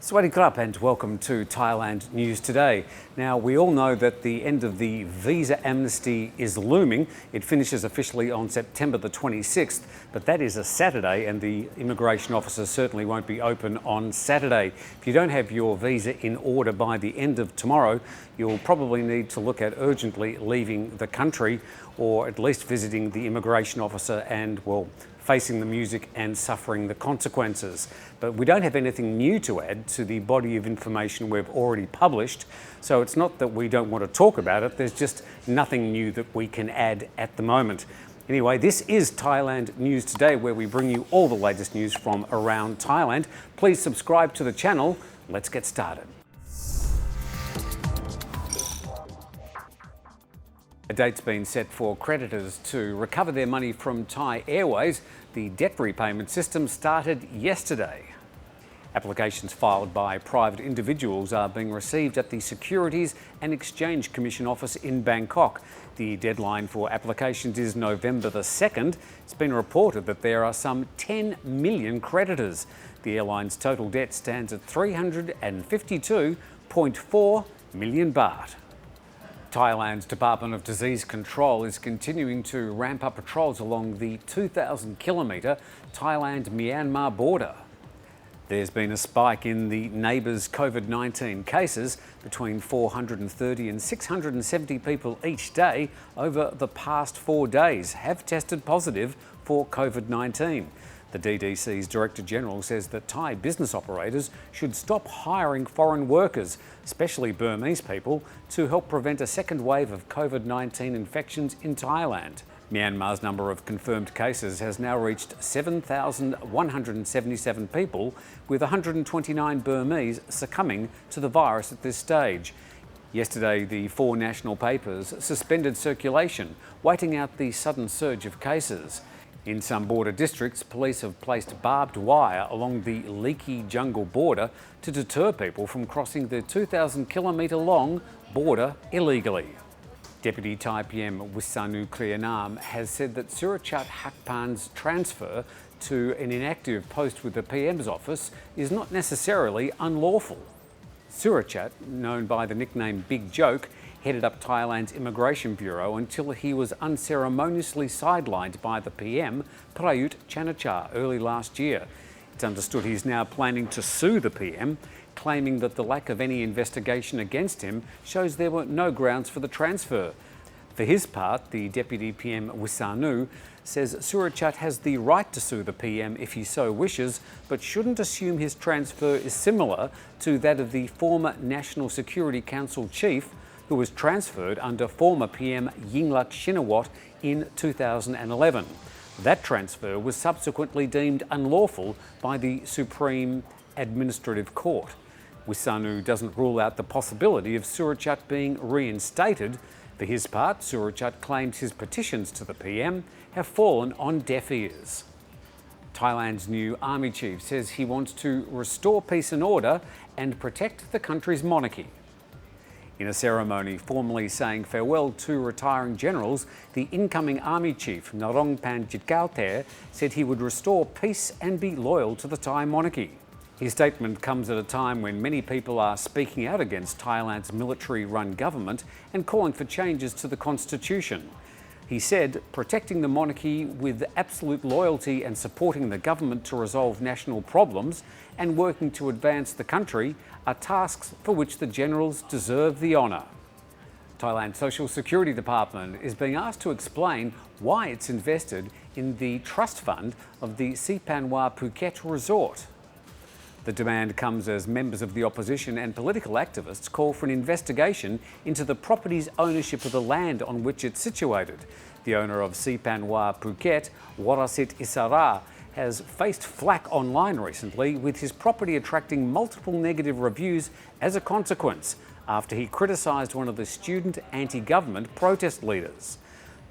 Sawasdee krap and welcome to Thailand News Today. Now, we all know that the end of the visa amnesty is looming. It finishes officially on September the 26th, but that is a Saturday and the immigration offices certainly won't be open on Saturday. If you don't have your visa in order by the end of tomorrow, you'll probably need to look at urgently leaving the country or at least visiting the immigration officer and, well, facing the music and suffering the consequences. But we don't have anything new to add to the body of information we've already published, so it's not that we don't want to talk about it, there's just nothing new that we can add at the moment. Anyway, this is Thailand News Today, where we bring you all the latest news from around Thailand. Please subscribe to the channel. Let's get started. A date's been set for creditors to recover their money from Thai Airways. The debt repayment system started yesterday. Applications filed by private individuals are being received at the Securities and Exchange Commission office in Bangkok. The deadline for applications is November the 2nd. It's been reported that there are some 10 million creditors. The airline's total debt stands at 352.4 million baht. Thailand's Department of Disease Control is continuing to ramp up patrols along the 2,000-kilometre Thailand Myanmar border. There's been a spike in the neighbour's COVID-19 cases. Between 430 and 670 people each day over the past 4 days have tested positive for COVID-19. The DDC's Director General says that Thai business operators should stop hiring foreign workers, especially Burmese people, to help prevent a second wave of COVID-19 infections in Thailand. Myanmar's number of confirmed cases has now reached 7,177 people, with 129 Burmese succumbing to the virus at this stage. Yesterday, the 4 national papers suspended circulation, waiting out the sudden surge of cases. In some border districts, police have placed barbed wire along the leaky jungle border to deter people from crossing the 2,000-kilometre long border illegally. Deputy Thai PM Wisanu Kriyanam has said that Surachat Hakpan's transfer to an inactive post with the PM's office is not necessarily unlawful. Surachat, known by the nickname Big Joke, headed up Thailand's Immigration Bureau until he was unceremoniously sidelined by the PM, Prayut Chan-o-cha, early last year. It's understood he's now planning to sue the PM, claiming that the lack of any investigation against him shows there were no grounds for the transfer. For his part, the Deputy PM Wisanu says Surachat has the right to sue the PM if he so wishes, but shouldn't assume his transfer is similar to that of the former National Security Council chief, who was transferred under former PM Yingluck Shinawatra in 2011. That transfer was subsequently deemed unlawful by the Supreme Administrative Court. Wisanu doesn't rule out the possibility of Surachat being reinstated. For his part, Surachat claims his petitions to the PM have fallen on deaf ears. Thailand's new army chief says he wants to restore peace and order and protect the country's monarchy. In a ceremony formally saying farewell to retiring generals, the incoming army chief, Narongpan Jitkaewthae, said he would restore peace and be loyal to the Thai monarchy. His statement comes at a time when many people are speaking out against Thailand's military-run government and calling for changes to the constitution. He said, protecting the monarchy with absolute loyalty and supporting the government to resolve national problems and working to advance the country are tasks for which the generals deserve the honour. Thailand's Social Security Department is being asked to explain why it's invested in the trust fund of the Sipanwa Phuket resort. The demand comes as members of the opposition and political activists call for an investigation into the property's ownership of the land on which it's situated. The owner of Sipanwa Phuket, Warasit Isara, has faced flack online recently, with his property attracting multiple negative reviews as a consequence, after he criticised one of the student anti-government protest leaders.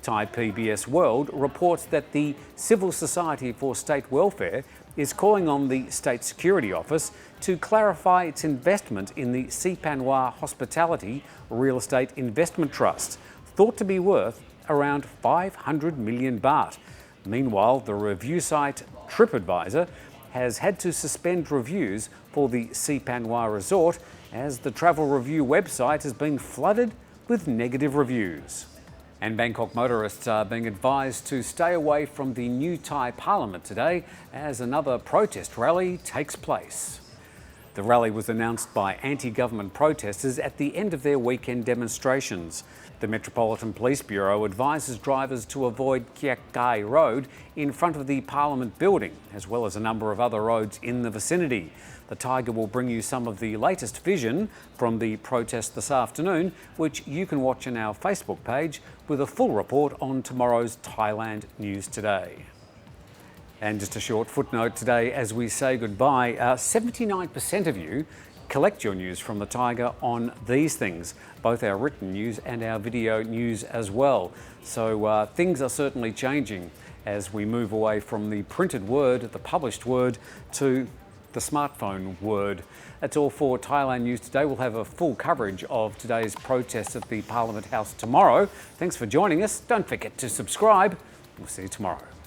Thai PBS World reports that the Civil Society for State Welfare is calling on the State Security Office to clarify its investment in the Sipanwa Hospitality Real Estate Investment Trust, thought to be worth around 500 million baht. Meanwhile, the review site TripAdvisor has had to suspend reviews for the Sipanwa resort as the travel review website has been flooded with negative reviews. And Bangkok motorists are being advised to stay away from the new Thai Parliament today as another protest rally takes place. The rally was announced by anti-government protesters at the end of their weekend demonstrations. The Metropolitan Police Bureau advises drivers to avoid Kiak Kai Road in front of the Parliament building, as well as a number of other roads in the vicinity. The Thaiger will bring you some of the latest vision from the protest this afternoon, which you can watch on our Facebook page with a full report on tomorrow's Thailand News Today. And just a short footnote today as we say goodbye, 79% of you collect your news from the Thaiger on these things, both our written news and our video news as well. So things are certainly changing as we move away from the printed word, the published word, to the smartphone word. That's all for Thailand News Today. We'll have a full coverage of today's protest at the Parliament House tomorrow. Thanks for joining us. Don't forget to subscribe. We'll see you tomorrow.